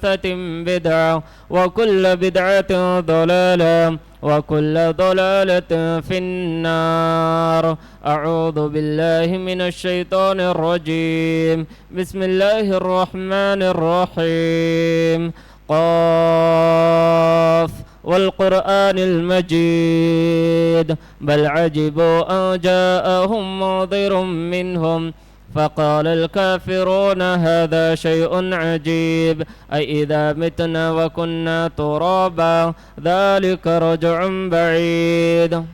بدعة وكل بدعة ضلالة وكل ضلالة في النار. أعوذ بالله من الشيطان الرجيم. بسم الله الرحمن الرحيم. قاف والقرآن المجيد بل عجبوا أن جاءهم منذر منهم فقال الكافرون هذا شيء عجيب أي إذا متنا وكنا ترابا ذلك رجع بعيد.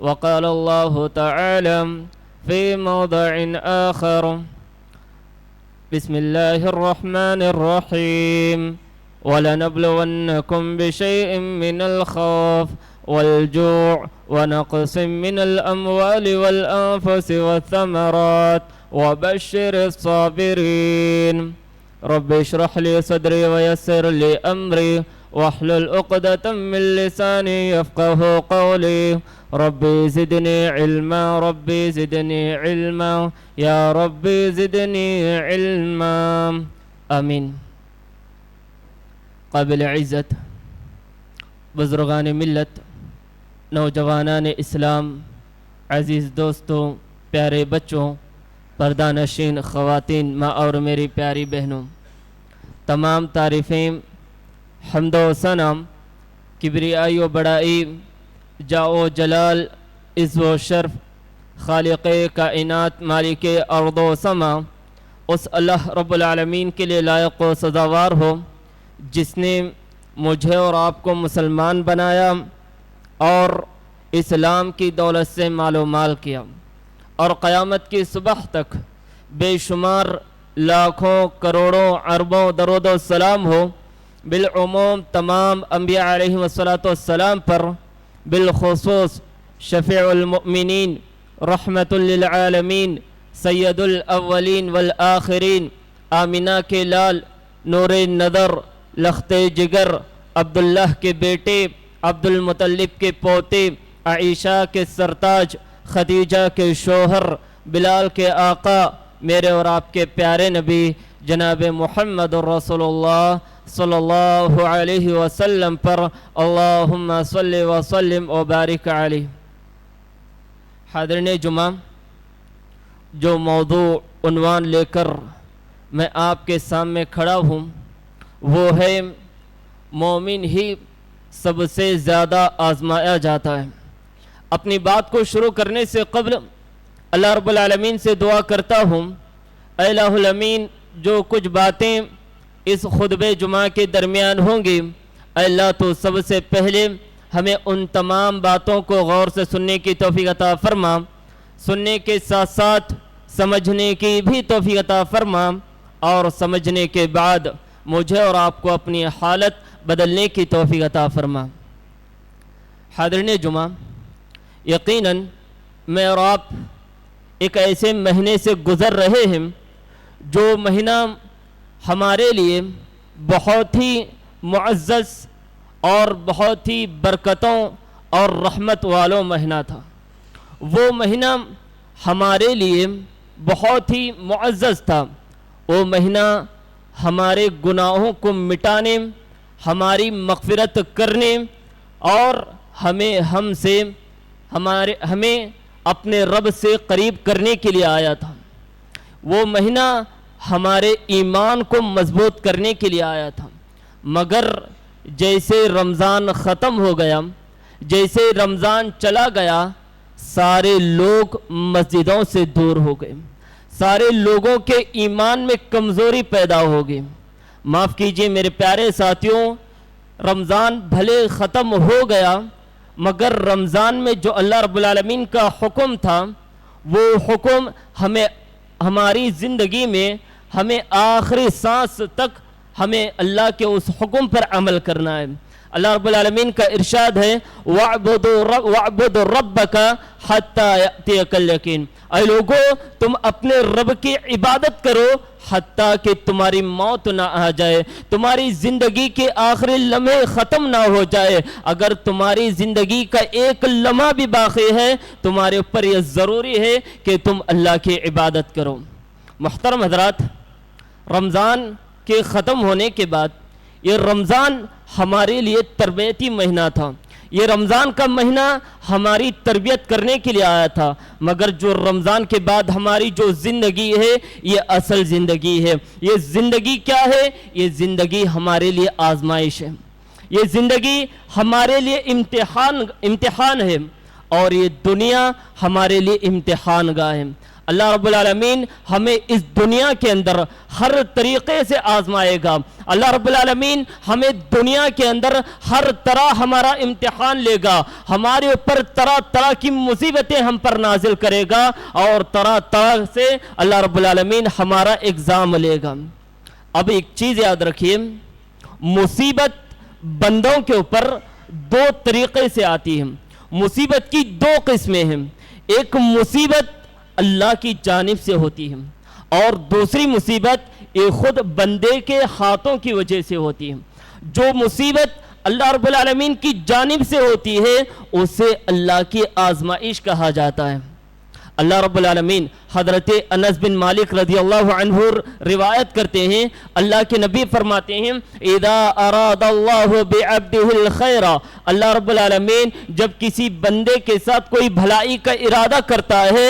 وقال الله تعالى في موضع آخر بسم الله الرحمن الرحيم ولنبلونكم بشيء من الخوف والجوع ونقص من الأموال والأنفس والثمرات وبشر الصابرين. رب اشرح لي صدري ويسر لي أمري واحلل عقدة من لساني يفقه قولي. ربي زدني علما ربي زدني علما يا ربي زدني علما آمین. قابل عزت بزرگان ملت، نوجوانان اسلام، عزیز دوستوں، پیارے بچوں، پردہ نشین خواتین، ماں اور میری پیاری بہنوں، تمام تعریفیں، حمد و ثنا، کبریائی و بڑائی، جاہ و جلال، عز و شرف، خالق کائنات، مالک ارض و سما، اس اللہ رب العالمین کے لیے لائق و سزاوار ہو جس نے مجھے اور آپ کو مسلمان بنایا اور اسلام کی دولت سے مال و مال کیا، اور قیامت کی صبح تک بے شمار لاکھوں کروڑوں اربوں درود و سلام ہو بالعموم تمام انبیاء علیہ السلام پر، بالخصوص شفیع المؤمنین، رحمت للعالمین، سید الاولین والآخرین، آمینہ کے لال، نور نظر، لخت جگر، عبداللہ کے بیٹے، عبد المطلب کے پوتے، عائشہ کے سرتاج، خدیجہ کے شوہر، بلال کے آقا، میرے اور آپ کے پیارے نبی جناب محمد رسول اللہ صلی اللہ علیہ وسلم پر اللہم صلی وسلم وبارک علیہ. حاضرین جمعہ، جو موضوع عنوان لے کر میں آپ کے سامنے کھڑا ہوں وہ ہے مومن ہی سب سے زیادہ آزمایا جاتا ہے. اپنی بات کو شروع کرنے سے قبل اللہ رب العالمین سے دعا کرتا ہوں، اے الہ الامین، جو کچھ باتیں اس خطبہ جمعہ کے درمیان ہوں گی، اے اللہ تو سب سے پہلے ہمیں ان تمام باتوں کو غور سے سننے کی توفیق عطا فرما، سننے کے ساتھ ساتھ سمجھنے کی بھی توفیق عطا فرما، اور سمجھنے کے بعد مجھے اور آپ کو اپنی حالت بدلنے کی توفیق عطا فرما. حاضرین جمعہ، یقیناً میں اور آپ ایک ایسے مہینے سے گزر رہے ہیں جو مہینہ ہمارے لیے بہت ہی معزز اور بہت ہی برکتوں اور رحمت والوں مہینہ تھا. وہ مہینہ ہمارے لیے بہت ہی معزز تھا. وہ مہینہ ہمارے گناہوں کو مٹانے، ہماری مغفرت کرنے اور ہمیں اپنے رب سے قریب کرنے کے لیے آیا تھا. وہ مہینہ ہمارے ایمان کو مضبوط کرنے کے لیے آیا تھا. مگر جیسے رمضان ختم ہو گیا، جیسے رمضان چلا گیا، سارے لوگ مسجدوں سے دور ہو گئے، سارے لوگوں کے ایمان میں کمزوری پیدا ہو گئی. معاف کیجئے میرے پیارے ساتھیوں، رمضان بھلے ختم ہو گیا مگر رمضان میں جو اللہ رب العالمین کا حکم تھا وہ حکم ہمیں ہماری زندگی میں، ہمیں آخری سانس تک ہمیں اللہ کے اس حکم پر عمل کرنا ہے. اللہ رب العالمین کا ارشاد ہے وَاعْبُدُ رَبَّكَ حَتَّى يَأْتِيَكَ الْيَقِينُ. اے لوگو، تم اپنے رب کی عبادت کرو حتیٰ کہ تمہاری موت نہ آ جائے، تمہاری زندگی کے آخری لمحے ختم نہ ہو جائے. اگر تمہاری زندگی کا ایک لمحہ بھی باقی ہے تمہارے اوپر یہ ضروری ہے کہ تم اللہ کی عبادت کرو. محترم حضرات، رمضان کے ختم ہونے کے بعد یہ رمضان ہمارے لیے تربیتی مہینہ تھا، یہ رمضان کا مہینہ ہماری تربیت کرنے کے لیے آیا تھا، مگر جو رمضان کے بعد ہماری جو زندگی ہے یہ اصل زندگی ہے۔ یہ زندگی کیا ہے؟ یہ زندگی ہمارے لیے آزمائش ہے، یہ زندگی ہمارے لیے امتحان ہے، اور یہ دنیا ہمارے لیے امتحان گاہ ہے۔ اللہ رب العالمین ہمیں اس دنیا کے اندر ہر طریقے سے آزمائے گا۔ اللہ رب العالمین ہمیں دنیا کے اندر ہر طرح ہمارا امتحان لے گا، ہمارے اوپر طرح طرح کی مصیبتیں ہم پر نازل کرے گا، اور طرح طرح سے اللہ رب العالمین ہمارا ایگزام لے گا۔ اب ایک چیز یاد رکھیے، مصیبت بندوں کے اوپر دو طریقے سے آتی ہے۔ مصیبت کی دو قسمیں ہیں، ایک مصیبت اللہ کی جانب سے ہوتی ہے، اور دوسری مصیبت یہ خود بندے کے ہاتھوں کی وجہ سے ہوتی ہے۔ جو مصیبت اللہ رب العالمین کی جانب سے ہوتی ہے اسے اللہ کی آزمائش کہا جاتا ہے۔ اللہ رب العالمین حضرت انس بن مالک رضی اللہ عنہ روایت کرتے ہیں، اللہ کے نبی فرماتے ہیں اذا اراد اللہ بعبدہ الخیر، اللہ رب العالمین جب کسی بندے کے ساتھ کوئی بھلائی کا ارادہ کرتا ہے،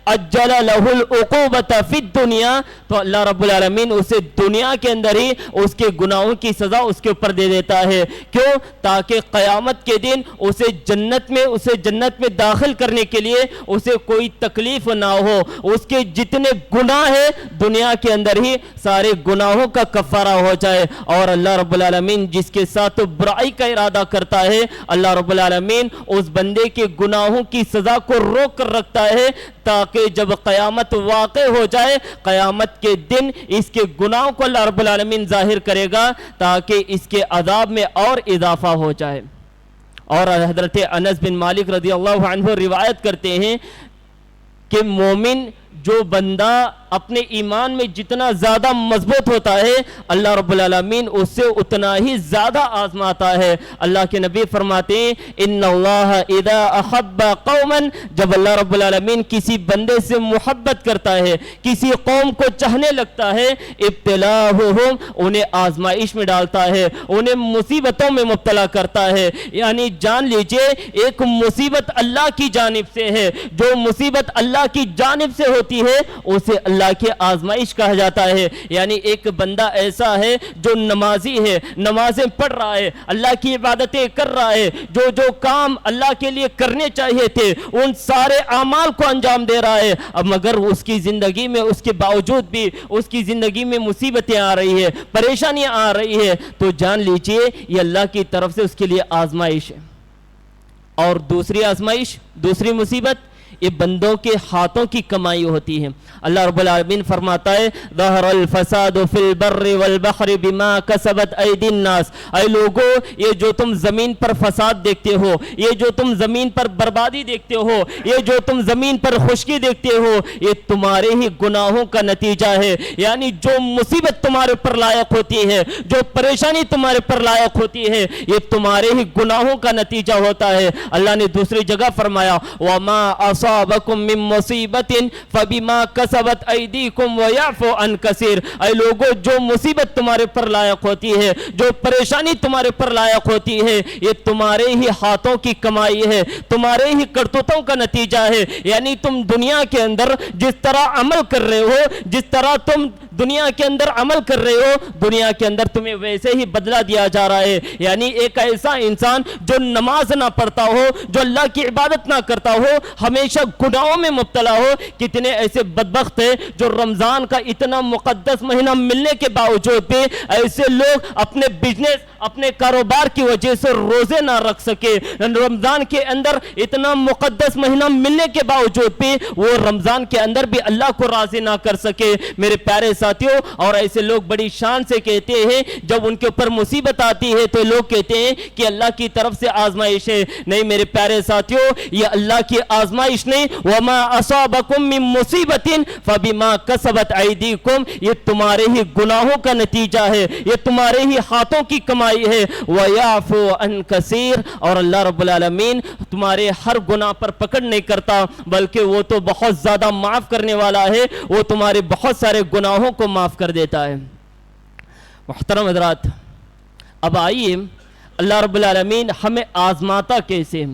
اجل لہ العقوبۃ فی الدنیا، تو اللہ رب العالمین اسے دنیا کے اندر ہی اس کے گناہوں کی سزا اس کے اوپر دے دیتا ہے۔ کیوں؟ تاکہ قیامت کے دن اسے جنت میں داخل کرنے کے لیے اسے کوئی تکلیف نہ ہو، اس کے جتنے گناہ ہیں دنیا کے اندر ہی سارے گناہوں کا کفارہ ہو جائے۔ اور اللہ رب العالمین جس کے ساتھ برائی کا ارادہ کرتا ہے، اللہ رب العالمین اس بندے کے گناہوں کی سزا کو روک کر رکھتا ہے، تاکہ جب قیامت واقع ہو جائے، قیامت کے دن اس کے گناہوں کو اللہ رب العالمین ظاہر کرے گا، تاکہ اس کے عذاب میں اور اضافہ ہو جائے۔ اور حضرت انس بن مالک رضی اللہ عنہ روایت کرتے ہیں کہ مومن جو بندہ اپنے ایمان میں جتنا زیادہ مضبوط ہوتا ہے، اللہ رب العالمین اس سے اتنا ہی زیادہ آزماتا ہے۔ اللہ کے نبی فرماتے ہیں ان اللہ اذا احب قوما، جب اللہ رب العالمین کسی بندے سے محبت کرتا ہے، کسی قوم کو چاہنے لگتا ہے، ابتلاہم، انہیں آزمائش میں ڈالتا ہے، انہیں مصیبتوں میں مبتلا کرتا ہے۔ یعنی جان لیجئے ایک مصیبت اللہ کی جانب سے ہے، جو مصیبت اللہ کی جانب سے ہوتی ہے اسے اللہ کی آزمائش کہا جاتا ہے۔ یعنی ایک بندہ ایسا ہے جو نمازی ہے، نمازیں پڑھ رہا ہے، اللہ کی عبادتیں کر رہا ہے، جو کام اللہ کے لیے کرنے چاہیے تھے ان سارے اعمال کو انجام دے رہا ہے، اب مگر اس کی زندگی میں اس کے باوجود بھی اس کی زندگی میں مصیبتیں آ رہی ہے، پریشانیاں آ رہی ہے، تو جان لیجئے یہ اللہ کی طرف سے اس کے لیے آزمائش ہے۔ اور دوسری آزمائش، دوسری مصیبت یہ بندوں کے ہاتھوں کی کمائی ہوتی ہے۔ اللہ رب العالمین فرماتا ہے ظہر الفساد فی البر والبحر بما کسبت ایدی الناس، اے لوگو یہ جو تم زمین پر فساد دیکھتے ہو، یہ جو تم زمین پر بربادی دیکھتے ہو، یہ جو تم زمین پر خشکی دیکھتے ہو، یہ تمہارے ہی گناہوں کا نتیجہ ہے۔ یعنی جو مصیبت تمہارے پر لائق ہوتی ہے، جو پریشانی تمہارے پر لائق ہوتی ہے، یہ تمہارے ہی گناہوں کا نتیجہ ہوتا ہے۔ اللہ نے دوسری جگہ فرمایا وما اصابکم من مصیبت فبما کسبت ایدیکم ویعفو عن کثیر، اے لوگو جو مصیبت تمہارے پر لائق ہوتی ہے، جو پریشانی تمہارے پر لائق ہوتی ہے، یہ تمہارے ہی ہاتھوں کی کمائی ہے، تمہارے ہی کرتوتوں کا نتیجہ ہے۔ یعنی تم دنیا کے اندر جس طرح عمل کر رہے ہو، جس طرح تم دنیا کے اندر عمل کر رہے ہو، دنیا کے اندر تمہیں ویسے ہی بدلہ دیا جا رہا ہے۔ یعنی ایک ایسا انسان جو نماز نہ پڑھتا ہو، جو اللہ کی عبادت نہ کرتا ہو، ہمیشہ گناہوں میں مبتلا ہو، کتنے ایسے بدبخت ہیں جو رمضان کا اتنا مقدس مہینہ ملنے کے باوجود بھی ایسے لوگ اپنے بزنس، اپنے کاروبار کی وجہ سے روزے نہ رکھ سکے، رمضان کے اندر اتنا مقدس مہینہ ملنے کے باوجود بھی وہ رمضان کے اندر بھی اللہ کو راضی نہ کر سکے۔ میرے پیارے ساتھیوں، اور ایسے لوگ بڑی شان سے کہتے ہیں جب ان کے اوپر مصیبت آتی ہے تو لوگ کہتے ہیں کہ اللہ کی طرف سے آزمائش ہے۔ نہیں میرے پیارے ساتھیوں، یہ اللہ کی آزمائش نہیں، وما اصابکم من مصیبت فبما کسبت ایدیکم، یہ تمہارے ہی گناہوں کا نتیجہ ہے، یہ تمہارے ہی ہاتھوں کی کمائی ہے۔ ویعفو عن کثیر، اور اللہ رب العالمین تمہارے ہر گناہ پر پکڑ نہیں کرتا، بلکہ وہ تو بہت زیادہ معاف کرنے والا ہے، وہ تمہارے بہت سارے گناہوں کو معاف کر دیتا ہے۔ محترم حضرات، اب آئیے اللہ رب العالمین ہمیں آزماتا کیسے ہے،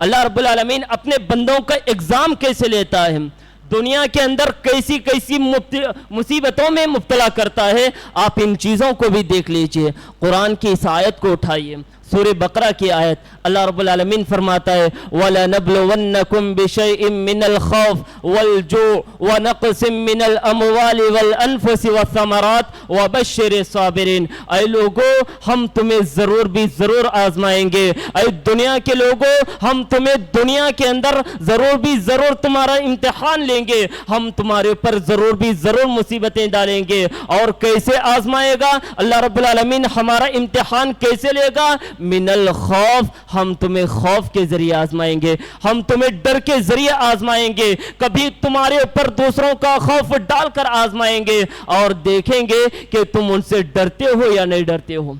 اللہ رب العالمین اپنے بندوں کا اگزام کیسے لیتا ہے، دنیا کے اندر کیسی کیسی مصیبتوں میں مبتلا کرتا ہے، آپ ان چیزوں کو بھی دیکھ لیجئے۔ قرآن کی اس آیت کو اٹھائیے، سورہ بقرہ کی آیت، اللہ رب العالمین فرماتا ہے وَلَنَبْلُوَنَّكُمْ بِشَيْءٍ مِّنَ الْخَوْفِ وَالْجُوعِ وَنَقْصٍ مِّنَ الْأَمْوَالِ وَالْأَنفُسِ وَالثَّمَرَاتِ وَبَشِّرِ الصَّابِرِينَ۔ اے لوگوں، ہم تمہیں ضرور آزمائیں گے، اے دنیا کے لوگوں، ہم تمہیں دنیا کے اندر ضرور تمہارا امتحان لیں گے، ہم تمہارے اوپر ضرور مصیبتیں ڈالیں گے۔ اور کیسے آزمائے گا اللہ رب العالمین؟ ہمارا امتحان کیسے لے گا؟ من الخوف، ہم تمہیں خوف کے ذریعے آزمائیں گے، ہم تمہیں ڈر کے ذریعے آزمائیں گے، کبھی تمہارے اوپر دوسروں کا خوف ڈال کر آزمائیں گے اور دیکھیں گے کہ تم ان سے ڈرتے ہو یا نہیں ڈرتے ہو۔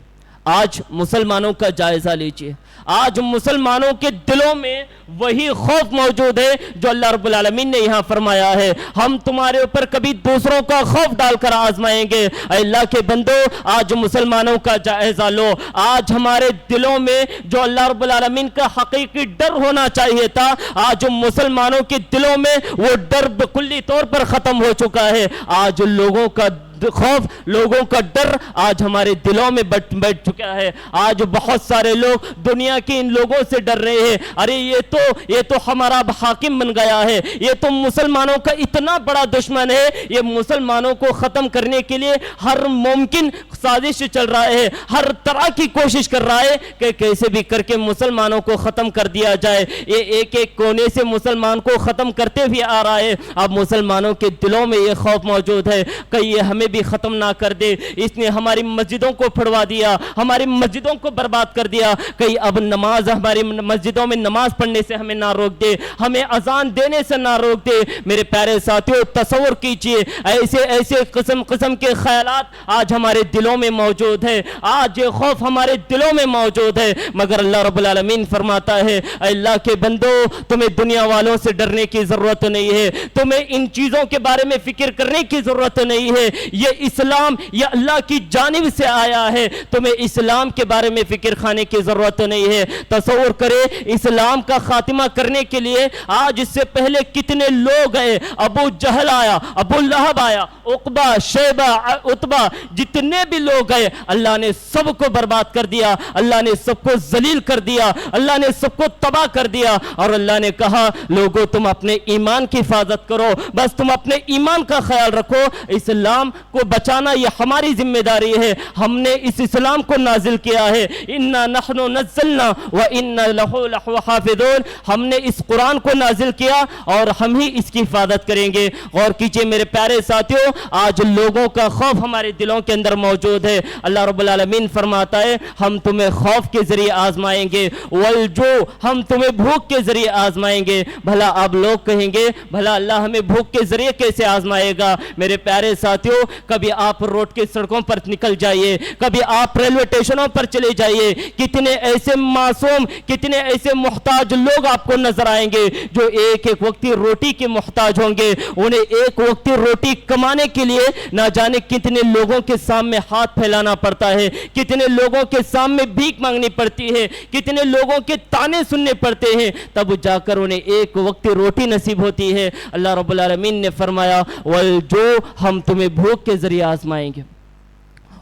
آج مسلمانوں کا جائزہ لیجئے، آج مسلمانوں کے دلوں میں وہی خوف موجود ہے جو اللہ رب العالمین نے یہاں فرمایا ہے، ہم تمہارے اوپر کبھی دوسروں کا خوف ڈال کر آزمائیں گے۔ اے اللہ کے بندو، آج مسلمانوں کا جائزہ لو، آج ہمارے دلوں میں جو اللہ رب العالمین کا حقیقی ڈر ہونا چاہیے تھا، آج مسلمانوں کے دلوں میں وہ ڈر بکلی طور پر ختم ہو چکا ہے۔ آج لوگوں کا خوف، لوگوں کا ڈر آج ہمارے دلوں میں بیٹھ چکا ہے۔ آج بہت سارے لوگ دنیا کے ان لوگوں سے ڈر رہے ہیں، ارے یہ تو ہمارا حاکم بن گیا ہے، یہ تو مسلمانوں کا اتنا بڑا دشمن ہے، یہ مسلمانوں کو ختم کرنے کے لیے ہر ممکن سازش چل رہا ہے، ہر طرح کی کوشش کر رہا ہے کہ کیسے بھی کر کے مسلمانوں کو ختم کر دیا جائے۔ یہ ایک کونے سے مسلمان کو ختم کرتے بھی آ رہا ہے۔ اب مسلمانوں کے دلوں میں یہ خوف موجود ہے کہ یہ ہمیں بھی ختم نہ کر دے، اس نے ہماری مسجدوں کو پھڑوا دیا، ہماری مسجدوں کو برباد کر دیا، کہیں اب نماز ہماری مسجدوں میں نماز پڑھنے سے ہمیں نہ روک دے، ہمیں اذان دینے سے نہ روک دے۔ میرے پیارے ساتھیوں، تصور کیجئے ایسے قسم کے خیالات آج ہمارے دلوں میں موجود ہے، آج یہ خوف ہمارے دلوں میں موجود ہے، مگر اللہ رب العالمین فرماتا ہے اے اللہ کے بندو، تمہیں دنیا والوں سے ڈرنے کی ضرورت نہیں ہے، تمہیں ان چیزوں کے بارے میں فکر کرنے کی ضرورت نہیں ہے، یہ اسلام یہ اللہ کی جانب سے آیا ہے، تمہیں اسلام کے بارے میں فکر کھانے کی ضرورت نہیں ہے۔ تصور کرے اسلام کا خاتمہ کرنے کے لیے آج اس سے پہلے کتنے لوگ آئے، ابو جہل آیا، ابو لہب آیا، عقبہ، شیبہ، عتبہ، جتنے بھی لوگ آئے، اللہ نے سب کو برباد کر دیا، اللہ نے سب کو ذلیل کر دیا، اللہ نے سب کو تباہ کر دیا، اور اللہ نے کہا لوگوں تم اپنے ایمان کی حفاظت کرو، بس تم اپنے ایمان کا خیال رکھو، اسلام کو بچانا یہ ہماری ذمہ داری ہے، ہم نے اس اسلام کو نازل کیا ہے، اِنَّا نَحْنُ نَزَّلْنَا وَإِنَّا لَهُ لَحَافِظُونَ، ہم نے اس قرآن کو نازل کیا اور ہم ہی اس کی حفاظت کریں گے۔ غور کیجئے میرے پیارے ساتھیوں، آج لوگوں کا خوف ہمارے دلوں کے اندر موجود ہے۔ اللہ رب العالمین فرماتا ہے ہم تمہیں خوف کے ذریعے آزمائیں گے، وَالْجُوعِ، ہم تمہیں بھوک کے ذریعے آزمائیں گے۔ بھلا آپ لوگ کہیں گے بھلا اللہ ہمیں بھوک کے ذریعے کیسے آزمائے گا؟ میرے پیارے ساتھیوں، کبھی آپ روڈ کے سڑکوں پر نکل جائیے، کبھی آپ ریلوے اسٹیشنوں پر چلے جائیے، کتنے ایسے معصوم، کتنے ایسے محتاج لوگ آپ کو نظر آئیں گے جو ایک وقتی روٹی کے محتاج ہوں گے، انہیں ایک وقتی روٹی کمانے کے لیے نہ جانے کتنے لوگوں کے سامنے ہاتھ پھیلانا پڑتا ہے، کتنے لوگوں کے سامنے بھیک مانگنی پڑتی ہے، کتنے لوگوں کے تانے سننے پڑتے ہیں، تب جا کر انہیں ایک وقتی روٹی نصیب ہوتی ہے۔ اللہ رب العالمین نے فرمایا وَالْجُوعِ، ہم تمہیں بھوک کے ذریعے آزمائیں گے،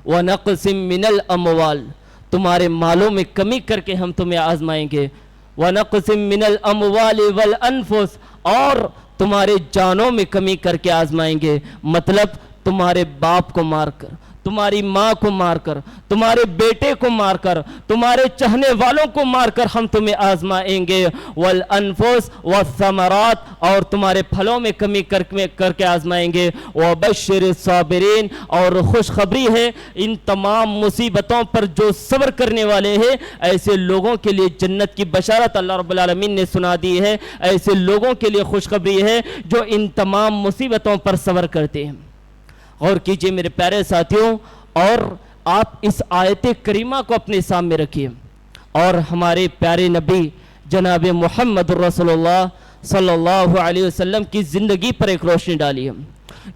وَنَقْصٍ مِّنَ الْأَمْوَالِ، تمہارے مالوں میں کمی کر کے ہم تمہیں آزمائیں گے، وَنَقْصٍ مِّنَ الْأَمْوَالِ وَالْأَنفُسِ، اور تمہارے جانوں میں کمی کر کے آزمائیں گے، مطلب تمہارے باپ کو مار کر، تمہاری ماں کو مار کر، تمہارے بیٹے کو مار کر، تمہارے چاہنے والوں کو مار کر ہم تمہیں آزمائیں گے، والانفس والثمرات، اور تمہارے پھلوں میں کمی کر کے آزمائیں گے، وبشر الصابرین، اور خوشخبری ہے ان تمام مصیبتوں پر جو صبر کرنے والے ہیں ایسے لوگوں کے لیے جنت کی بشارت اللہ رب العالمین نے سنا دی ہے، ایسے لوگوں کے لیے خوشخبری ہے جو ان تمام مصیبتوں پر صبر کرتے ہیں۔ غور کیجئے میرے پیارے ساتھیوں، اور آپ اس آیت کریمہ کو اپنے سامنے رکھیے اور ہمارے پیارے نبی جناب محمد رسول اللہ صلی اللہ علیہ وسلم کی زندگی پر ایک روشنی ڈالیے۔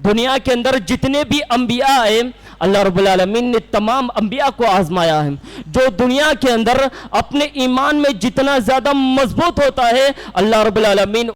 دنیا کے اندر جتنے بھی انبیاء آئے اللہ رب العالمین نے تمام انبیاء کو آزمایا ہے. جو دنیا کے اندر اپنے ایمان میں جتنا زیادہ مضبوط ہوتا ہے اللہ رب العالمین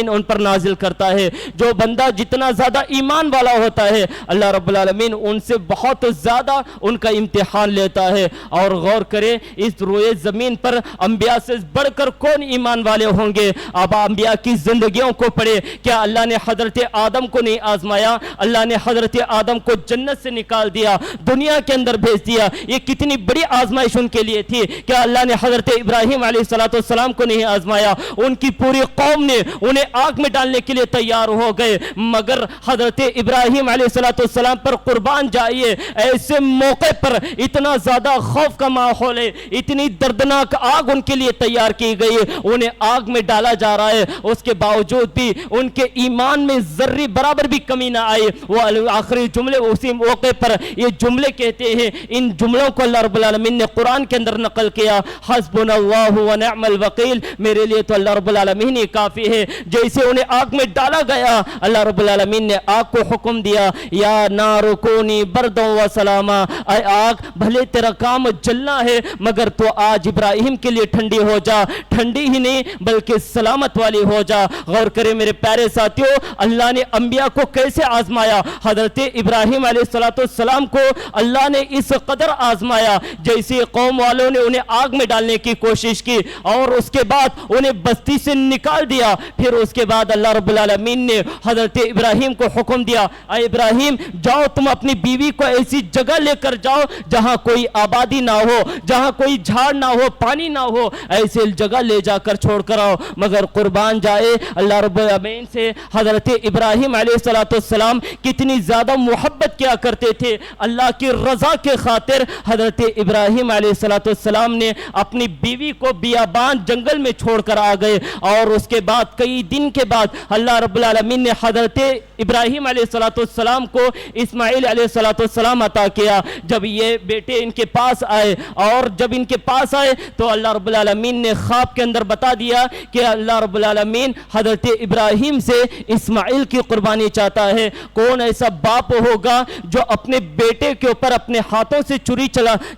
ان پر نازل کرتا ہے. جو بندہ جتنا زیادہ ایمان والا ہوتا ہے اللہ رب العالمین ان سے بہت زیادہ ان کا امتحان لیتا ہے. اور غور کریں اس روئے زمین پر انبیاء سے بڑھ کر کون ایمان والے ہوں گے؟ اب انبیاء کی زندگیوں کو پڑھے. کیا اللہ نے حضرت آدم کو نہیں آزمایا؟ اللہ نے حضرت آدم کو جنت سے نکال دیا, دنیا کے اندر بھیج دیا. یہ کتنی بڑی آزمائش ان کے لیے تھی. کیا اللہ نے حضرت ابراہیم علیہ السلام کو نہیں آزمایا؟ ان کی پوری قوم نے انہیں آگ میں ڈالنے کے لیے تیار ہو گئے, مگر حضرت ابراہیم علیہ السلام پر قربان جائیے ایسے موقع پر اتنا زیادہ خوف کا ماحول ہے, اتنی دردناک آگ ان کے لیے تیار کی گئی ہے, انہیں آگ میں ڈالا جا رہا ہے. اس کے باوجود بھی ان کے ایمان میں ذرے برابر بھی کمی نہ آئی. وہ آخری جملے اسی موقع پر یہ جملے کہتے ہیں. ان جملوں کو اللہ رب العالمین نے قرآن کے اندر نقل کیا, حسبنا اللہ ونعم الوکیل, میرے لیے تو اللہ رب العالمین ہی کافی ہے. جیسے انہیں آگ میں ڈالا گیا اللہ رب العالمین نے آگ کو حکم دیا, یا نار کونی بردوں و سلاما, اے آگ بھلے تیرا کام جلنا ہے مگر تو آج ابراہیم کے لیے ٹھنڈی ہو جا, ٹھنڈی ہی نہیں بلکہ سلامت والی ہو جا. غور کریں میرے پیارے ساتھیوں, اللہ نے انبیاء کو کیسے آزمایا. حضرت ابراہیم علیہ السلام کو اللہ نے اس قدر آزمایا جیسے قوم والوں نے انہیں آگ میں ڈالنے کی کوشش کی اور اس کے بعد انہیں بستی سے نکال دیا. پھر اس کے بعد اللہ رب العالمین نے حضرت ابراہیم کو حکم دیا, اے ابراہیم جاؤ تم اپنی بیوی کو ایسی جگہ لے کر جاؤ جہاں کوئی آبادی نہ ہو, جہاں کوئی جھاڑ نہ ہو, پانی نہ ہو, ایسی جگہ لے جا کر چھوڑ کر آؤ. مگر قربان جائے اللہ رب العالمین سے حضرت ابراہیم علیہ السلام کتنی زیادہ محبت کیا کرتے تھے. اللہ کی رضا کے خاطر حضرت ابراہیم علیہ السلام نے اپنی بیوی کو بیابان جنگل میں چھوڑ کر آ گئے. اور اس کے بعد کئی دن کے بعد اللہ رب العالمین نے حضرت ابراہیم علیہ السلام کو اسماعیل علیہ السلام عطا کیا. جب یہ بیٹے ان کے پاس آئے اور جب ان کے پاس آئے تو اللہ رب العالمین نے خواب کے اندر بتا دیا کہ اللہ رب العالمین حضرت ابراہیم سے اسماعیل کی قربانی چاہتا ہے. کون ایسا باپ ہوگا جو اپنے بیٹے کے اوپر اپنے ہاتھوں سے چھری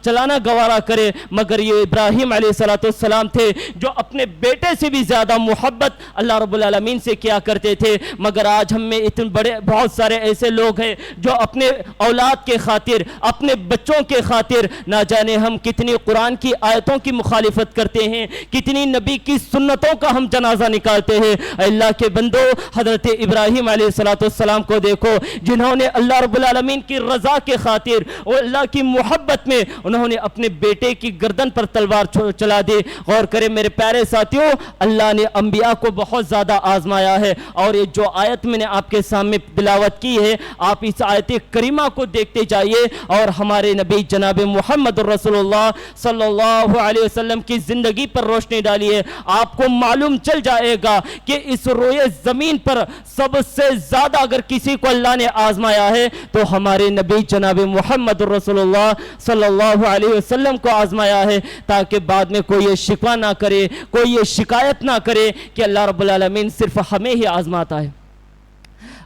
چلانا گوارا کرے؟ مگر یہ ابراہیم علیہ السلام تھے جو اپنے بیٹے سے بھی زیادہ محبت اللہ رب العالمین سے کیا کرتے تھے. مگر آج ہم میں اتنے بہت سارے ایسے لوگ ہیں جو اپنے اولاد کے خاطر, اپنے بچوں کے خاطر نہ جانے ہم کتنی قرآن کی آیتوں کی مخالفت کرتے ہیں, کتنی نبی کی سنتوں کا ہم جنازہ نکالتے ہیں. اللہ کے بندو, حضرت ابراہیم علیہ السلام کو دیکھو جنہوں نے اللہ رب العالمین کی رضا کے خاطر اور اللہ کی محبت میں انہوں نے اپنے بیٹے کی گردن پر تلوار چلا دی. غور کریں میرے پیارے ساتھیوں, اللہ نے انبیاء کو بہت زیادہ آزمایا ہے. اور یہ جو آیت میں نے آپ کے سامنے تلاوت کی ہے, آپ اس آیت کریمہ کو دیکھتے جائیے اور ہمارے نبی جناب محمد رسول اللہ صلی اللہ علیہ وسلم کی زندگی پر روشنی ڈالیے. آپ کو معلوم چل جائے گا کہ اس روئے زمین پر سب سے زیادہ اگر کسی کو اللہ نے آزمایا ہے تو ہمارے نبی جناب محمد رسول اللہ صلی اللہ علیہ وسلم کو آزمایا ہے, تاکہ بعد میں کوئی یہ شکوہ نہ کرے, کوئی یہ شکایت نہ کرے کہ اللہ رب العالمین صرف ہمیں ہی آزماتا ہے.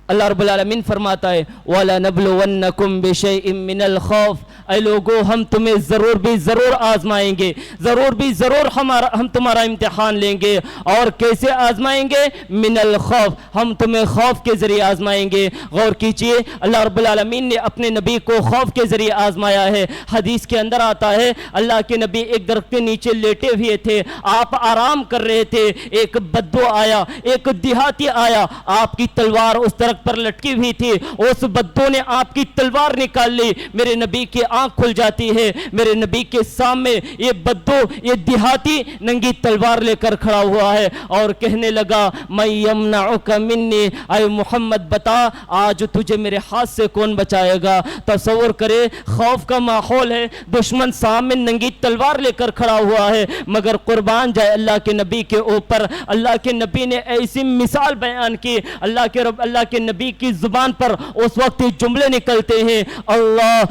اللہ رب العالمین فرماتا ہے وَلَنَبْلُوَنَّكُمْ بِشَيْءٍ مِّنَ الْخَوْفِ, اے لوگو ہم تمہیں ضرور آزمائیں گے, ضرور ہم تمہارا امتحان لیں گے. اور کیسے آزمائیں گے؟ من الخوف, ہم تمہیں خوف کے ذریعے آزمائیں گے. غور کیجئے اللہ رب العالمین نے اپنے نبی کو خوف کے ذریعے آزمایا ہے. حدیث کے اندر آتا ہے اللہ کے نبی ایک درخت کے نیچے لیٹے ہوئے تھے, آپ آرام کر رہے تھے, ایک بدو آیا, ایک دیہاتی آیا, آپ کی تلوار اس درخت پر لٹکی ہوئی تھی, اس بدو نے آپ کی تلوار نکال لی. میرے نبی کی آنکھ کھل جاتی ہے, میرے نبی کے سامنے یہ بدو, یہ دیہاتی ننگی تلوار لے کر کھڑا ہوا ہے اور کہنے لگا میں یمنعک منی, اے محمد بتا آج تجھے میرے ہاتھ سے کون بچائے گا. تصور کرے خوف کا ماحول ہے, دشمن سامنے ننگی تلوار لے کر کھڑا ہوا ہے, مگر قربان جائے اللہ کے نبی کے اوپر اللہ کے نبی نے ایسی مثال بیان کی. اللہ کے نبی کی زبان پر اس وقت جملے نکلتے ہیں, اللہ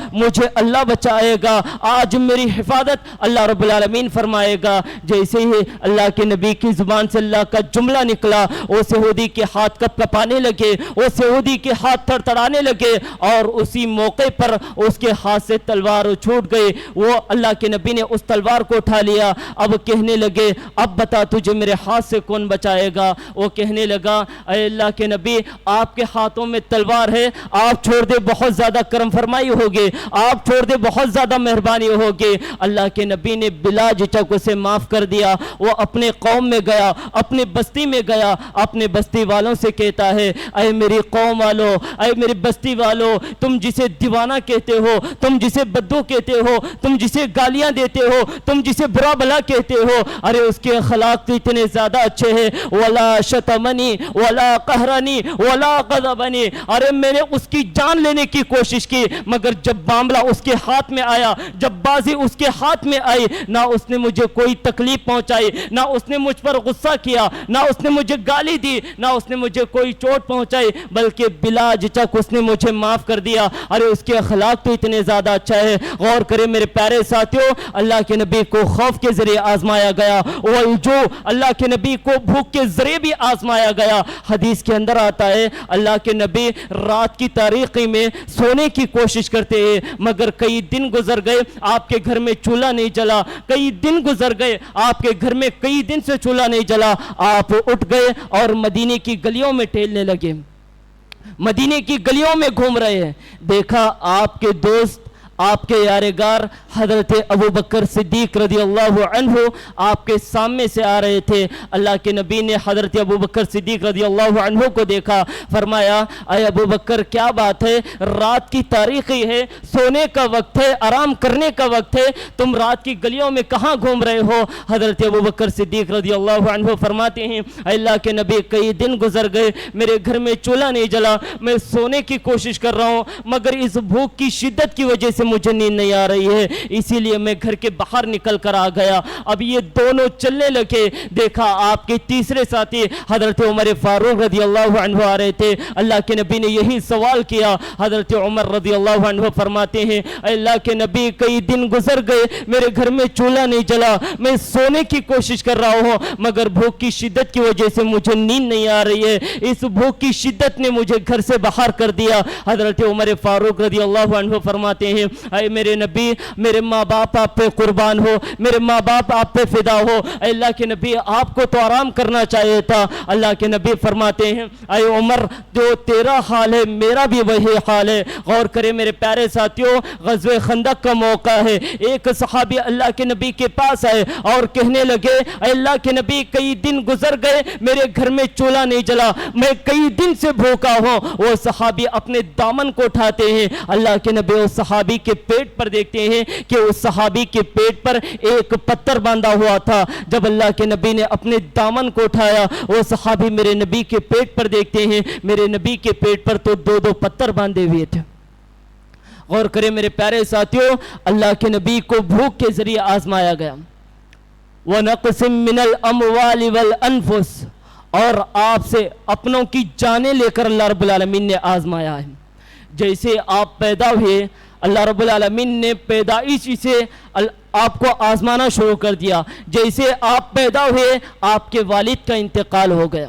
اللہ بچائے گا, آج میری حفاظت اللہ رب العالمین فرمائے گا. جیسے ہی اللہ کے نبی کی زبان سے اللہ کا جملہ نکلا, وہ یہودی کے ہاتھ کپ کپانے لگے, وہ یہودی کے ہاتھ تھر تھڑانے لگے, اور اسی موقع پر اس کے ہاتھ سے تلوار چھوٹ گئی. وہ اللہ کے نبی نے اس تلوار کو اٹھا لیا. اب کہنے لگے, اب بتا تجھے میرے ہاتھ سے کون بچائے گا. وہ کہنے لگا, اے اللہ کے نبی, آپ کے ہاتھوں میں تلوار ہے, آپ چھوڑ دے, بہت زیادہ کرم فرمائی ہوگی, آپ چھوڑ دے, بہت زیادہ مہربانی ہوگی. اللہ کے نبی نے بلا جھجک اسے معاف کر دیا. وہ اپنے قوم میں گیا, اپنے بستی میں گیا, اپنے بستی والوں سے کہتا ہے, اے میری قوم والو, اے میری بستی والو, تم جسے دیوانہ کہتے ہو, تم جسے بدو کہتے ہو, تم جسے گالیاں دیتے ہو, تم جسے برا بلا کہتے ہو, ارے اس کے اخلاق تو اتنے زیادہ اچھے ہیں. ولا شتمنی ولا قہرنی ولا غضبنی, ارے میں نے اس کی جان لینے کی کوشش کی, مگر جب معاملہ اس کے ہاتھ میں آیا, جب بازی اس کے ہاتھ میں آئی, نہ اس نے مجھے کوئی تکلیف پہنچائی, نہ اس نے مجھ پر غصہ کیا, نہ اس نے مجھے گالی دی, نہ اس نے مجھے کوئی چوٹ پہنچائی, بلکہ بلا جھجک اس نے مجھے معاف کر دیا. ارے اس کے اخلاق تو اتنے زیادہ اچھا ہے. غور کرے میرے پیارے ساتھیوں, اللہ کے نبی کو خوف کے ذریعے آزمایا گیا, والجوع, اللہ کے نبی کو بھوک کے ذریعے بھی آزمایا گیا. حدیث کے اندر آتا ہے, اللہ کے نبی رات کی تاریکی میں سونے کی کوشش کرتے ہیں, مگر کئی دن گزر گئے, آپ کے گھر میں چولہا نہیں جلا. کئی دن گزر گئے, آپ کے گھر میں کئی دن سے چولہا نہیں جلا. آپ اٹھ گئے اور مدینے کی گلیوں میں ٹہلنے لگے, مدینے کی گلیوں میں گھوم رہے ہیں. دیکھا آپ کے دوست, آپ کے یارگار حضرت ابو بکر صدیق رضی اللہ عنہ آپ کے سامنے سے آ رہے تھے. اللہ کے نبی نے حضرت ابو بکر صدیق رضی اللہ عنہ کو دیکھا, فرمایا, اے ابو بکر کیا بات ہے, رات کی تاریخی ہے, سونے کا وقت ہے, آرام کرنے کا وقت ہے, تم رات کی گلیوں میں کہاں گھوم رہے ہو. حضرت ابو بکر صدیق رضی اللہ عنہ فرماتے ہیں, اے اللہ کے نبی, کئی دن گزر گئے, میرے گھر میں چولہا نہیں جلا, میں سونے کی کوشش کر رہا ہوں, مگر اس بھوک کی شدت کی وجہ سے مجھے نیند نہیں آ رہی ہے, اسی لیے میں گھر کے باہر نکل کر آ گیا. اب یہ دونوں چلنے لگے, دیکھا آپ کے تیسرے ساتھی حضرت عمر فاروق رضی اللہ عنہ آ رہے تھے. اللہ کے نبی نے یہی سوال کیا. حضرت عمر رضی اللہ عنہ فرماتے ہیں, اے اللہ کے نبی, کئی دن گزر گئے, میرے گھر میں چولہا نہیں جلا, میں سونے کی کوشش کر رہا ہوں, مگر بھوک کی شدت کی وجہ سے مجھے نیند نہیں آ رہی ہے, اس بھوک کی شدت نے مجھے گھر سے باہر کر دیا. حضرت عمر فاروق رضی اللہ عنہ فرماتے ہیں, اے میرے نبی, میرے ماں باپ آپ پہ قربان ہو, میرے ماں باپ آپ پہ فدا ہو, اے اللہ کے نبی, آپ کو تو آرام کرنا چاہیے تھا. اللہ کے نبی فرماتے ہیں, اے عمر, جو تیرا حال ہے میرا بھی وہی حال ہے. غور کرے میرے پیارے ساتھیوں, غزوہ خندق کا موقع ہے. ایک صحابی اللہ کے نبی کے پاس آئے اور کہنے لگے, اے اللہ کے نبی, کئی دن گزر گئے, میرے گھر میں چولہا نہیں جلا, میں کئی دن سے بھوکا ہوں. وہ صحابی اپنے دامن کو اٹھاتے ہیں, اللہ کے نبی اس صحابی کے پیٹ پر دیکھتے ہیں کہ اس صحابی کے پیٹ پر ایک پتھر باندھا ہوا تھا. جب اللہ کے نبی نے اپنے دامن کو اٹھایا, وہ صحابی میرے نبی کے پیٹ پر دیکھتے ہیں, میرے نبی کے پیٹ پر تو دو پتھر باندھے ہوئے تھے. غور کریں میرے پیارے ساتھیوں, اللہ کے نبی کو بھوک کے ذریعے آزمایا گیا. وَنَقْسِم مِّنَ الْأَمْوَالِ وَالْأَنفُسِ, اور آپ سے اپنوں کی جانیں لے کر اللہ رب العالمین نے آزمایا ہے. جیسے آپ پیدا ہوئے, اللہ رب العالمین نے پیدائش سے آپ کو آزمانا شروع کر دیا. جیسے آپ پیدا ہوئے, آپ کے والد کا انتقال ہو گیا,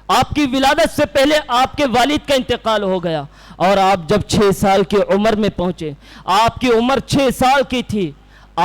آپ کی ولادت سے پہلے آپ کے والد کا انتقال ہو گیا, اور آپ جب 6 سال کی عمر میں پہنچے, آپ کی عمر 6 سال کی تھی,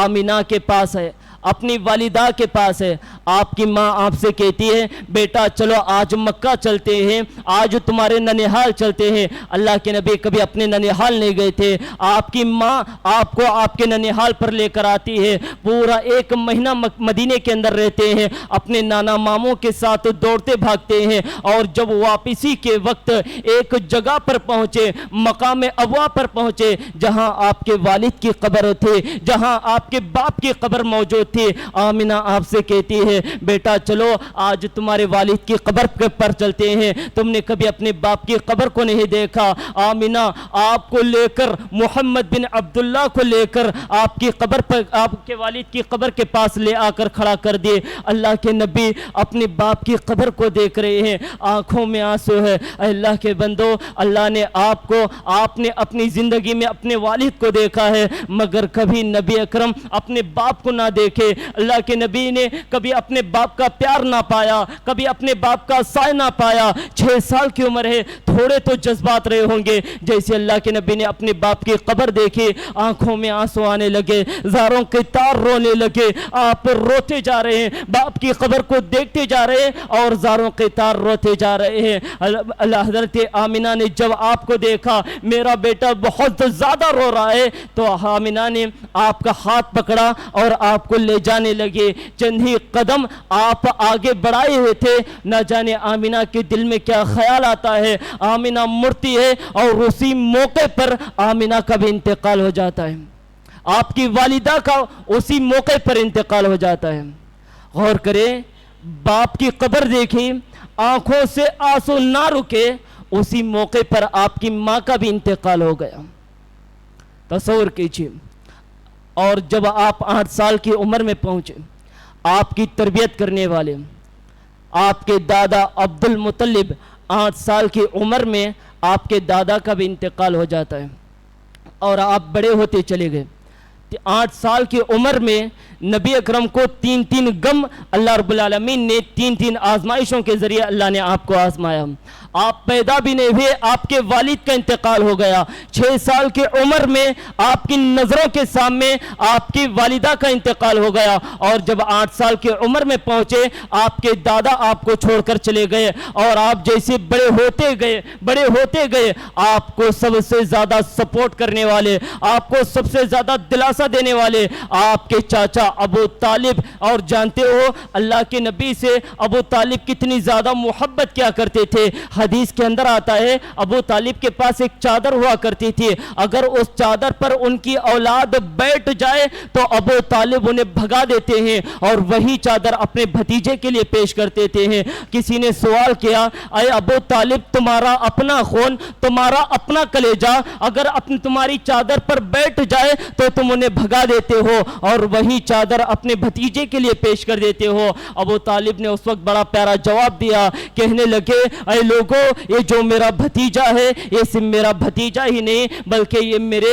آمینہ کے پاس ہے, اپنی والدہ کے پاس ہے. آپ کی ماں آپ سے کہتی ہے, بیٹا چلو آج مکہ چلتے ہیں, آج تمہارے ننہال چلتے ہیں. اللہ کے نبی کبھی اپنے ننہال نہیں گئے تھے. آپ کی ماں آپ کو آپ کے ننہال پر لے کر آتی ہے, پورا 1 مہینہ مدینے کے اندر رہتے ہیں, اپنے نانا ماموں کے ساتھ دوڑتے بھاگتے ہیں, اور جب واپسی کے وقت ایک جگہ پر پہنچے, مقام ابوا پر پہنچے, جہاں آپ کے والد کی قبر تھی, جہاں آپ کے باپ کی قبر موجود موجود تھی، آمینہ آپ سے کہتی ہے بیٹا چلو آج تمہارے والد کی قبر پر چلتے ہیں، تم نے کبھی اپنے باپ کی قبر کو نہیں دیکھا۔ آمینہ آپ کو لے کر، محمد بن عبداللہ کو لے کر آپ کی قبر پر، آپ کے والد کی قبر کے پاس لے آ کر کھڑا کر دیے۔ اللہ کے نبی اپنے باپ کی قبر کو دیکھ رہے ہیں، آنکھوں میں آنسو ہے۔ اے اللہ کے بندو، اللہ نے آپ نے اپنی زندگی میں اپنے والد کو دیکھا ہے، مگر کبھی نبی اکرم اپنے باپ کو نہ دیکھے۔ اللہ کے نبی نے کبھی اپنے باپ کا پیار نہ پایا، کبھی اپنے باپ کا سایہ نہ پایا۔ 6 سال کی عمر ہے، تھوڑے تو جذبات رہے ہوں گے۔ جیسے اللہ کے نبی نے اپنے باپ کی قبر دیکھی، آنکھوں میں آنسو آنے لگے، زاروں کے تار رونے لگے۔ آپ روتے جا رہے ہیں، باپ کی قبر کو دیکھتے جا رہے ہیں اور زاروں کے تار روتے جا رہے ہیں۔ اللہ حضرت آمینہ نے جب آپ کو دیکھا میرا بیٹا بہت زیادہ رو رہا ہے، تو آمینہ نے آپ کا ہاتھ پکڑا اور آپ کو لے جانے لگے۔ چند ہی قدم آپ آگے بڑھائے ہوئے تھے، نہ جانے آمینہ کے دل میں کیا خیال آتا ہے۔ آمینہ مڑتی ہے اور اسی موقع پر آمینہ کا بھی انتقال ہو جاتا ہے، آپ کی والدہ کا اسی موقع پر انتقال ہو جاتا ہے۔ غور کریں، باپ کی قبر دیکھی، آنکھوں سے آنسو نہ رکے، اسی موقع پر آپ کی ماں کا بھی انتقال ہو گیا۔ تصور کیجئے، اور جب آپ 8 سال کی عمر میں پہنچے، آپ کی تربیت کرنے والے آپ کے دادا عبد المطلب 8 سال کی عمر میں آپ کے دادا کا بھی انتقال ہو جاتا ہے اور آپ بڑے ہوتے چلے گئے۔ 8 سال کی عمر میں نبی اکرم کو 3 غم اللہ رب العالمین نے 3 آزمائشوں کے ذریعے اللہ نے آپ کو آزمایا۔ آپ پیدا بھی نہیں ہوئے، آپ کے والد کا انتقال ہو گیا۔ 6 سال کی عمر میں آپ کی نظروں کے سامنے آپ کی والدہ کا انتقال ہو گیا، اور جب 8 سال کی عمر میں پہنچے آپ کے دادا آپ کو چھوڑ کر چلے گئے، اور آپ جیسے بڑے ہوتے گئے آپ کو سب سے زیادہ سپورٹ کرنے والے، آپ کو سب سے زیادہ دلاسا دینے والے آپ کے چاچا ابو طالب، اور جانتے ہو اللہ کے نبی سے ابو طالب کتنی زیادہ محبت کیا کرتے تھے۔ حدیث کے اندر آتا ہے ابو طالب کے پاس ایک چادر ہوا کرتی تھی، اگر اس چادر پر ان کی اولاد بیٹھ جائے تو ابو طالب انہیں بھگا دیتے ہیں اور وہی چادر اپنے بھتیجے کے لیے پیش کر دیتے ہیں۔ کسی نے سوال کیا، اے ابو طالب، تمہارا اپنا خون، تمہارا اپنا کلیجہ اگر تمہاری چادر پر بیٹھ جائے تو تم انہیں بھگا دیتے ہو اور وہی چادر اپنے بھتیجے کے لیے پیش کر دیتے ہو۔ ابو طالب نے اس وقت بڑا پیارا جواب دیا، کہنے لگے اے لوگوں، یہ جو میرا بھتیجا ہے یہ صرف میرا بھتیجا ہی نہیں بلکہ یہ میرے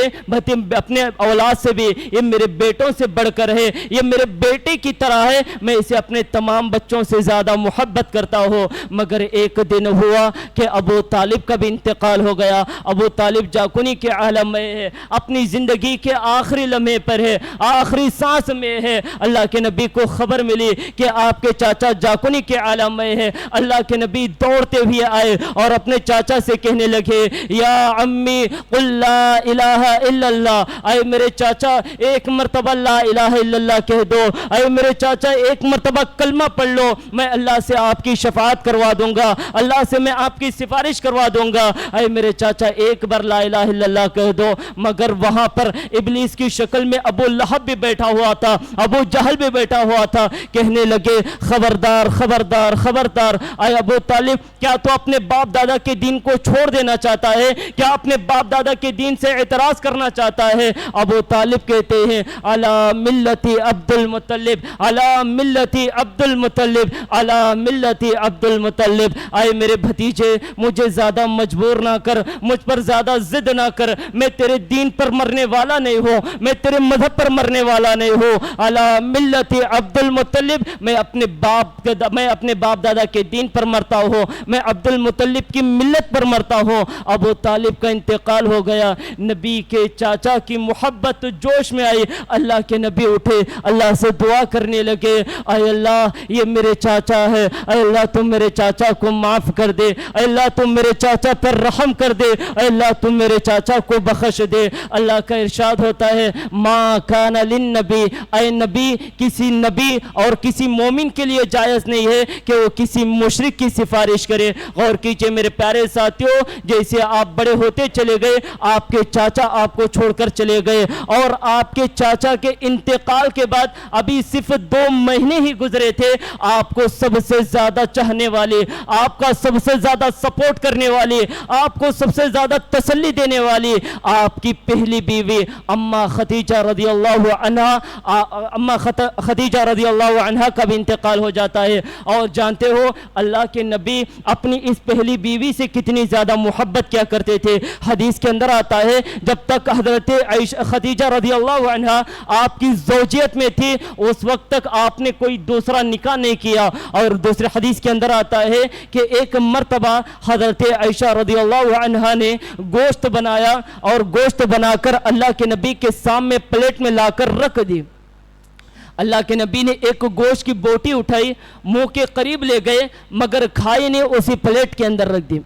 اپنے اولاد سے بھی، یہ میرے بیٹوں سے بڑھ کر ہے، یہ میرے بیٹے کی طرح ہے، میں اسے اپنے تمام بچوں سے زیادہ محبت کرتا ہوں۔ مگر ایک دن ہوا کہ ابو طالب کا بھی انتقال ہو گیا۔ ابو طالب جاکنی کے عالم میں ہے، اپنی زندگی کے آخری لمحے پر ہے، آخری سانس میں ہے۔ اللہ کے نبی کو خبر ملی کہ آپ کے چاچا جاکنی کے عالم میں ہے۔ اللہ کے نبی دوڑتے ہوئے آئے اور اپنے چاچا سے کہنے لگے، یا عمی قل لا الہ الا اللہ، اے میرے چاچا ایک مرتبہ لا الہ الا اللہ کہہ دو، اے میرے چاچا ایک مرتبہ کلمہ پڑھ لو، میں اللہ سے آپ کی شفاعت کروا دوں گا، اللہ سے میں آپ کی سفارش کروا دوں گا، اے میرے چاچا ایک بار لا الہ الا اللہ کہہ دو۔ مگر وہاں پر ابلیس کی شکل میں ابو لہب بھی بیٹھا ہوا تھا، ابو جہل بھی بیٹھا ہوا تھا، کہنے لگے خبردار خبردار خبردار، اے ابو طالب، کیا تو اپنے باپ دادا کے دین کو چھوڑ دینا چاہتا ہے؟ کیا اپنے باپ دادا کے دین سے اعتراض کرنا چاہتا ہے؟ ابو طالب کہتے ہیں علی ملتی عبد المطلب، علی ملتی عبد المطلب، علی ملتی عبد المطلب۔ اے میرے بھتیجے، مجھے زیادہ مجبور نہ کر، مجھ پر زیادہ ضد نہ کر، میں تیرے دین پر مرنے والا نہیں ہوں، میں تیرے مذہب پر مرنے والا نہیں ہوں۔ علی ملتی عبد المطلب، میں اپنے باپ دادا کے دین پر مرتا ہوں، میں عبد المطلب کی ملت پر مرتا ہوں۔ ابو طالب کا انتقال ہو گیا، نبی کے چاچا کی محبت جوش میں آئی، اللہ کے نبی اٹھے، اللہ سے دعا کرنے لگے، اے اللہ یہ میرے چاچا ہے، اے اللہ تم میرے چاچا کو معاف کر دے، اے اللہ تم میرے چاچا پر رحم کر دے، اے اللہ تم میرے چاچا کو بخش دے۔ اللہ کا ارشاد ہوتا ہے ما کان للنبی، اے نبی، کسی نبی اور کسی مومن کے لیے جائز نہیں ہے کہ وہ کسی مشرک کی سفارش کرے۔ غور کیجئے میرے پیارے ساتھیوں، جیسے آپ بڑے ہوتے چلے گئے آپ کے چاچا آپ کو چھوڑ کر چلے گئے، اور آپ کے چاچا کے انتقال کے بعد ابھی صرف 2 مہینے ہی گزرے تھے، آپ کو سب سے زیادہ چاہنے والے، آپ کا سب سے زیادہ سپورٹ کرنے والے، آپ کو سب سے زیادہ تسلی دینے والی آپ کی پہلی بیوی اماں خدیجہ رضی اللہ عنہا کا بھی انتقال ہو جاتا ہے۔ اور جانتے ہو اللہ کے نبی اپنی اس پہلی بیوی سے کتنی زیادہ محبت کیا کرتے تھے۔ حدیث کے اندر آتا ہے جب تک حضرت خدیجہ رضی اللہ عنہا آپ کی زوجیت میں تھی اس وقت تک آپ نے کوئی دوسرا نکاح نہیں کیا۔ اور دوسرے حدیث کے اندر آتا ہے کہ ایک مرتبہ حضرت عائشہ رضی اللہ عنہا نے گوشت بنایا اور گوشت بنا کر اللہ کے نبی کے سامنے پلیٹ میں لا کر رکھ دی۔ اللہ کے نبی نے ایک گوشت کی بوٹی اٹھائی، منہ کے قریب لے گئے مگر کھائی نے اسی پلیٹ کے اندر رکھ دی۔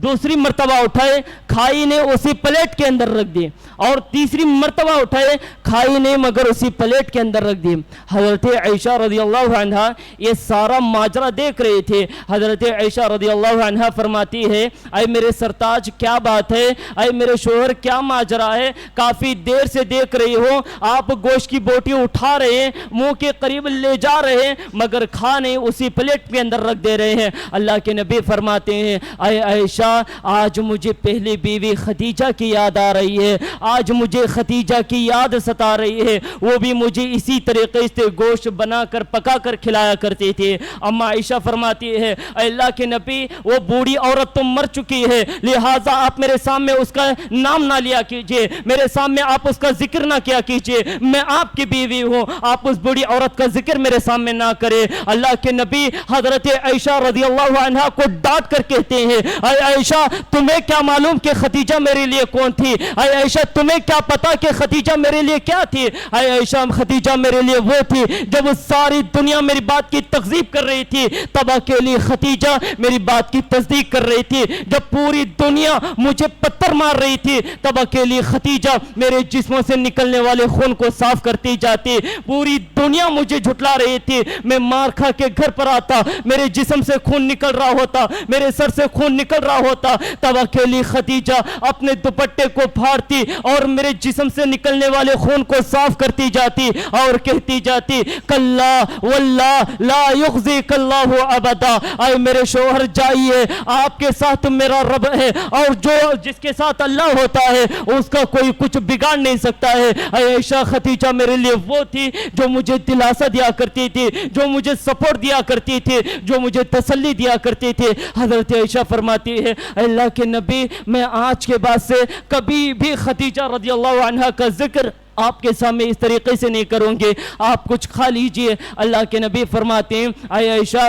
دوسری مرتبہ اٹھائے، کھائی نے اسی پلیٹ کے اندر رکھ دی، اور تیسری مرتبہ اٹھائے، کھائی نے مگر اسی پلیٹ کے اندر رکھ دی۔ حضرت عائشہ رضی اللہ عنہا یہ سارا ماجرا دیکھ رہے تھے۔ حضرت عائشہ رضی اللہ عنہا فرماتی ہے اے میرے سرتاج کیا بات ہے، اے میرے شوہر کیا ماجرا ہے، کافی دیر سے دیکھ رہی ہو آپ گوشت کی بوٹی اٹھا رہے ہیں، منہ کے قریب لے جا رہے ہیں مگر کھانے اسی پلیٹ کے اندر رکھ دے رہے ہیں۔ اللہ کے نبی فرماتے ہیں اے عائشہ آج مجھے پہلی بیوی خدیجہ کی یاد آ رہی ہے، آج مجھے خدیجہ کی یاد ستا رہی ہے، وہ بھی مجھے اسی طریقے سے گوشت بنا کر پکا کر کھلایا کرتی تھی۔ اما عائشہ فرماتی ہے اے اللہ کے نبی وہ بوڑھی عورت تو مر چکی ہے، لہٰذا آپ میرے سامنے اس کا نام نہ لیا کیجئے، میرے سامنے آپ اس کا ذکر نہ کیا کیجئے، میں آپ کی بیوی ہوں، آپ اس بوڑھی عورت کا ذکر میرے سامنے نہ کرے۔ اللہ کے نبی حضرت عائشہ رضی اللہ عنہا کو ڈانٹ کر کہتے ہیں اے عائشہ تمہیں کیا معلوم کہ خدیجہ میرے لیے کون تھی، اے عائشہ تمہیں کیا پتا کہ خدیجہ میرے لیے کیا تھی، اے عائشہ خدیجہ میرے لیے وہ تھی جب ساری دنیا میری بات کی تکذیب کر رہی تھی تب اکیلی خدیجہ میری بات کی تصدیق کر رہی تھی، جب پوری دنیا مجھے پتھر مار رہی تھی تب اکیلی خدیجہ میرے جسموں سے نکلنے والے خون کو صاف کرتی جاتی، پوری دنیا مجھے جھٹلا رہی تھی، میں مار کھا کے گھر پر آتا میرے جسم سے خون نکل رہا ہوتا، میرے سر سے خون نکل رہا ہوتا، تب اکیلی خدیجہ اپنے دوپٹے کو پھاڑتی اور میرے جسم سے نکلنے والے خون کو صاف کرتی جاتی اور کہتی جاتی کلا واللہ لا یخزیک اللہ ابدا، اے میرے شوہر جائیے آپ کے ساتھ میرا رب ہے اور جو جس کے ساتھ اللہ ہوتا ہے اس کا کوئی کچھ بگاڑ نہیں سکتا ہے۔ اے عائشہ خدیجہ میرے لیے وہ تھی جو مجھے دلاسا دیا کرتی تھی، جو مجھے سپورٹ دیا کرتی تھی، جو مجھے تسلی دیا کرتی تھی۔ حضرت عائشہ فرماتی ہے اللہ کے نبی میں آج کے بعد سے کبھی بھی خدیجہ رضی اللہ عنہا کا ذکر آپ کے سامنے اس طریقے سے نہیں کروں گے، آپ کچھ کھا لیجئے۔ اللہ کے نبی فرماتے ہیں اے عائشہ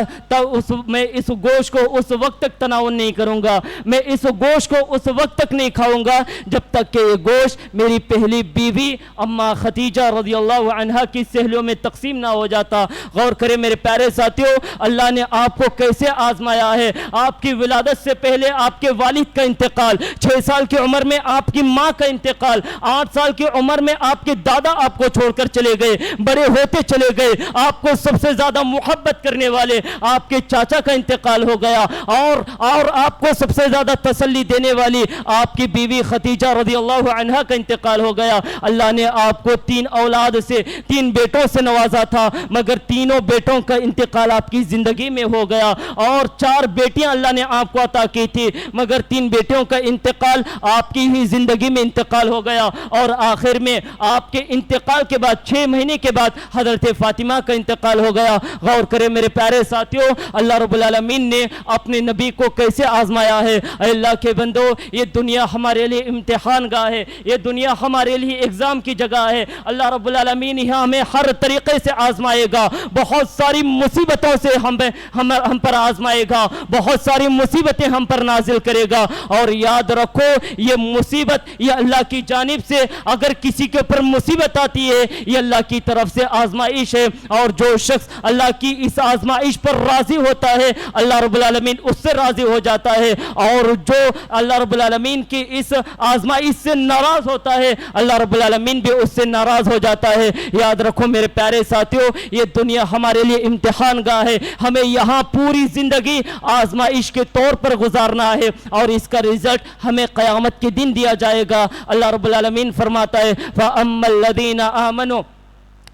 میں اس گوشت کو اس وقت تک تناول نہیں کروں گا، میں اس گوشت کو اس وقت تک نہیں کھاؤں گا جب تک کہ یہ گوشت میری پہلی بیوی اما خدیجہ رضی اللہ عنہا کی سہیلیوں میں تقسیم نہ ہو جاتا۔ غور کریں میرے پیارے ساتھیوں اللہ نے آپ کو کیسے آزمایا ہے۔ آپ کی ولادت سے پہلے آپ کے والد کا انتقال، 6 سال کی عمر میں آپ کی ماں کا انتقال، 8 سال کی عمر میں آپ کے دادا آپ کو چھوڑ کر چلے گئے، بڑے ہوتے چلے گئے، آپ کو سب سے زیادہ محبت کرنے والے آپ کے چاچا کا انتقال ہو گیا، اور آپ کو سب سے زیادہ تسلی دینے والی آپ کی بیوی خدیجہ رضی اللہ عنہا کا انتقال ہو گیا۔ اللہ نے آپ کو 3 اولاد سے 3 بیٹوں سے نوازا تھا مگر تینوں بیٹوں کا انتقال آپ کی زندگی میں ہو گیا، اور 4 بیٹیاں اللہ نے آپ کو عطا کی تھی مگر 3 بیٹوں کا انتقال آپ کی ہی زندگی میں انتقال ہو گیا، اور آخر میں آپ کے انتقال کے بعد 6 مہینے کے بعد حضرت فاطمہ کا انتقال ہو گیا۔ غور کریں میرے پیارے ساتھیوں اللہ رب العالمین نے اپنے نبی کو کیسے آزمایا ہے۔ اے اللہ کے بندو یہ دنیا ہمارے لیے امتحان گاہ ہے، یہ دنیا ہمارے لیے ایگزام کی جگہ ہے۔ اللہ رب العالمین یہاں ہمیں ہر طریقے سے آزمائے گا، بہت ساری مصیبتوں سے ہم پر آزمائے گا، بہت ساری مصیبتیں ہم پر نازل کرے گا، اور یاد رکھو یہ مصیبت یہ اللہ کی جانب سے اگر کسی کے پر مصیبت آتی ہے یہ اللہ کی طرف سے آزمائش ہے، اور جو شخص اللہ کی اس آزمائش پر راضی ہوتا ہے اللہ رب العالمین اس سے راضی ہو جاتا ہے، اور جو اللہ رب العالمین کی اس آزمائش سے ناراض ہوتا ہے اللہ رب العالمین بھی اس سے ناراض ہو جاتا ہے۔ یاد رکھو میرے پیارے ساتھیوں، یہ دنیا ہمارے لیے امتحان گاہ ہے، ہمیں یہاں پوری زندگی آزمائش کے طور پر گزارنا ہے، اور اس کا رزلٹ ہمیں قیامت کے دن دیا جائے گا۔ اللہ رب العالمین فرماتا ہے فَأَمَّا الَّذِينَ آمَنُوا،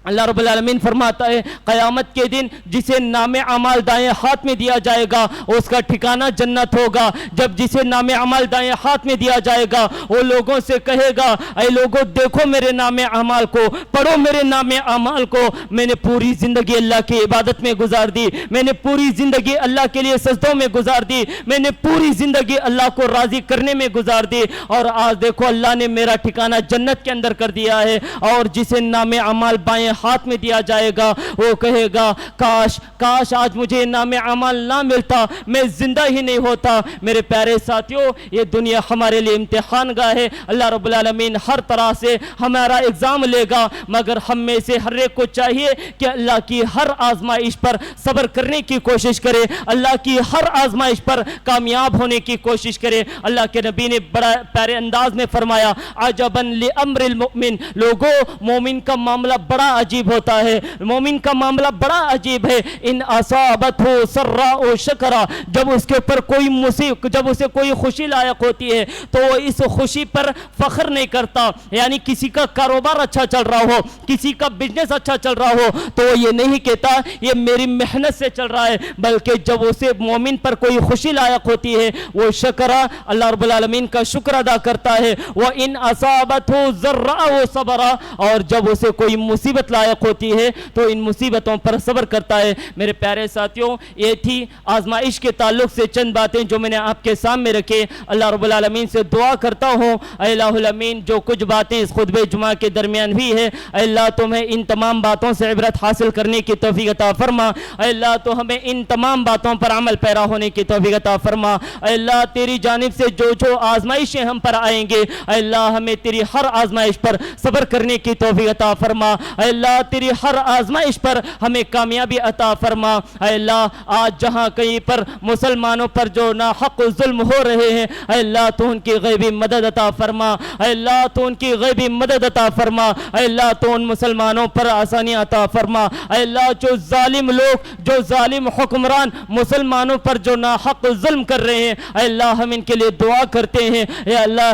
اللہ رب العالمین فرماتا ہے قیامت کے دن جسے نام اعمال دائیں ہاتھ میں دیا جائے گا اس کا ٹھکانہ جنت ہوگا۔ جب جسے نام اعمال دائیں ہاتھ میں دیا جائے گا وہ لوگوں سے کہے گا اے لوگوں دیکھو میرے نام اعمال کو، پڑھو میرے نام اعمال کو، میں نے پوری زندگی اللہ کی عبادت میں گزار دی، میں نے پوری زندگی اللہ کے لیے سجدوں میں گزار دی، میں نے پوری زندگی اللہ کو راضی کرنے میں گزار دی، اور آج دیکھو اللہ نے میرا ٹھکانہ جنت کے اندر کر دیا ہے۔ اور جسے نام اعمال بائیں ہاتھ میں دیا جائے گا وہ کہے گا کاش آج مجھے نام اعمال نہ ملتا، میں زندہ ہی نہیں ہوتا۔ میرے پیارے ساتھیوں یہ دنیا ہمارے لیے امتحان گاہ ہے، اللہ رب العالمین ہر طرح سے ہمارا ایگزام لے گا، مگر ہم میں سے ہر ایک کو چاہیے کہ اللہ کی ہر آزمائش پر صبر کرنے کی کوشش کرے، اللہ کی ہر آزمائش پر کامیاب ہونے کی کوشش کرے۔ اللہ کے نبی نے بڑا پیارے انداز میں فرمایا عجباً لامر المؤمن، لوگوں مومن کا معاملہ بڑا عجیب ہوتا ہے، مومن کا معاملہ بڑا عجیب ہے، ان اصابتہ سراء شکرا، جب اس کے اوپر کوئی مصیبت، جب اسے کوئی خوشی لائق ہوتی ہے تو وہ اس خوشی پر فخر نہیں کرتا، یعنی کسی کا کاروبار اچھا چل رہا ہو، کسی کا بزنس اچھا چل رہا ہو تو وہ یہ نہیں کہتا یہ میری محنت سے چل رہا ہے، بلکہ جب اسے مومن پر کوئی خوشی لائق ہوتی ہے وہ شکرا، اللہ رب العالمین کا شکر ادا کرتا ہے، وَإِنْ أَصَابَتْهُ ضَرَّاءُ صَبَرَ، اور جب اسے کوئی مصیبت لائق ہوتی ہے تو ان مصیبتوں پر صبر کرتا ہے۔ میرے پیارے ساتھیوں یہ تھی آزمائش کے تعلق سے چند باتیں جو میں نے آپ کے سامنے رکھے۔ اللہ رب العالمین سے دعا کرتا ہوں اے الہ الامین جو کچھ باتیں اس خطبہ جمعہ کے درمیان بھی ہے اے اللہ تمہیں ان تمام باتوں سے عبرت حاصل کرنے کی توفیق عطا فرما، اے اللہ تو ہمیں ان تمام باتوں پر عمل پیرا ہونے کی توفیق عطا فرما، اے اللہ تیری جانب سے جو آزمائشیں ہم پر آئیں گے اے اللہ ہمیں تیری ہر آزمائش پر صبر کرنے کی توفیق عطا فرما، اے اللہ تیری ہر آزمائش پر ہمیں کامیابی عطا فرما، اے اللہ آج جہاں کہیں پر مسلمانوں پر جو ناحق ظلم ہو رہے ہیں اے اللہ تو ان کی غیبی مدد عطا فرما، اے اللہ تو ان کی غیبی مدد عطا فرما، اے اللہ تو ان مسلمانوں پر آسانی عطا فرما، اے اللہ جو ظالم لوگ، جو ظالم حکمران مسلمانوں پر جو ناحق ظلم کر رہے ہیں اے اللہ ہم ان کے لیے دعا کرتے ہیں، اے اللہ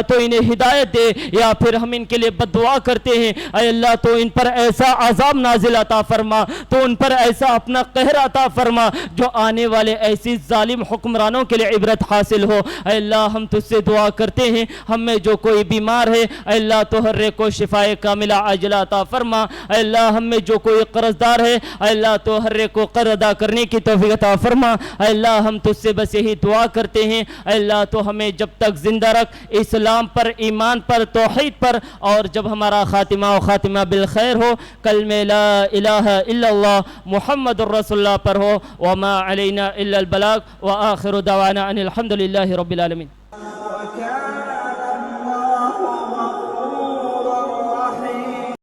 تو انہیں ہدایت دے، یا پھر ہم ان کے لیے بد دعا کرتے ہیں اے اللہ تو ان پر ایسا عذاب نازل عطا فرما، تو ان پر ایسا اپنا قہر عطا فرما جو آنے والے ایسی ظالم حکمرانوں کے لیے عبرت حاصل ہو۔ اے اللہ ہم تجھ سے دعا کرتے ہیں ہم میں جو کوئی بیمار ہے اے اللہ تو ہر ایک کو شفائے کاملہ عاجلہ عطا فرما، اے اللہ ہم میں جو کوئی قرض دار ہے اے اللہ تو ہر ایک کو قرض ادا کرنے کی توفیق عطا فرما، اے اللہ ہم تجھ سے بس یہی دعا کرتے ہیں اے اللہ تو ہمیں جب تک زندہ رکھ اسلام پر، ایمان پر، توحید پر، اور جب ہمارا خاتمہ بالخیر ہو، کلمہ لا الہ الا اللہ محمد الرسول اللہ پر ہو، وما علینا الا البلاغ، وآخر دعوانا ان الحمد للہ رب العالمین۔